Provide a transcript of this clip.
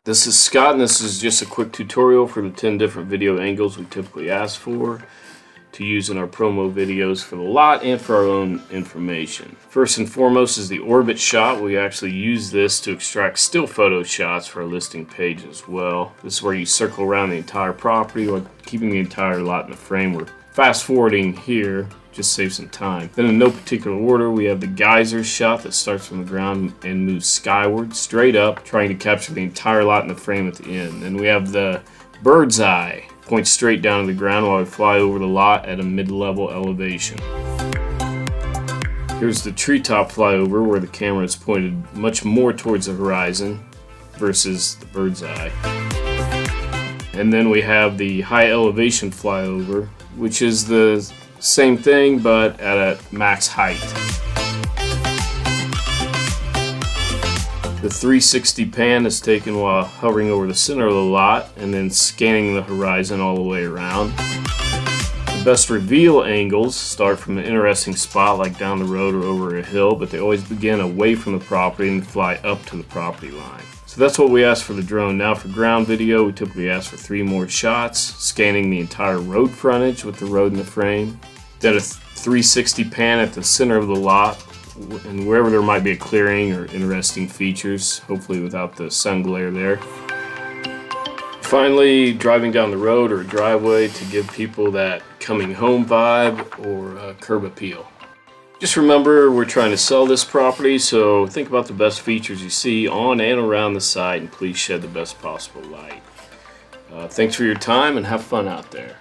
This is Scott, and this is just a quick tutorial for the 10 different video angles we typically ask for to use in our promo videos for the lot and for our own information. First and foremost is the orbit shot. We actually use this to extract still photo shots for our listing page as well. This is where you circle around the entire property while keeping the entire lot in the frame. We're fast forwarding here, just save some time. Then in no particular order, we have the geyser shot that starts from the ground and moves skyward, straight up, trying to capture the entire lot in the frame at the end. Then we have the bird's eye, points straight down to the ground while we fly over the lot at a mid-level elevation. Here's the treetop flyover where the camera is pointed much more towards the horizon versus the bird's eye. And then we have the high elevation flyover, which is the same thing but at a max height. The 360 pan is taken while hovering over the center of the lot and then scanning the horizon all the way around. The best reveal angles start from an interesting spot like down the road or over a hill, but they always begin away from the property and fly up to the property line. So that's what we ask for the drone. Now for ground video, we typically ask for 3 more shots, scanning the entire road frontage with the road in the frame. Then a 360 pan at the center of the lot, and wherever there might be a clearing or interesting features, hopefully without the sun glare there. Finally, driving down the road or a driveway to give people that coming home vibe or curb appeal. Just remember, we're trying to sell this property, so think about the best features you see on and around the site, and please shed the best possible light. Thanks for your time and have fun out there.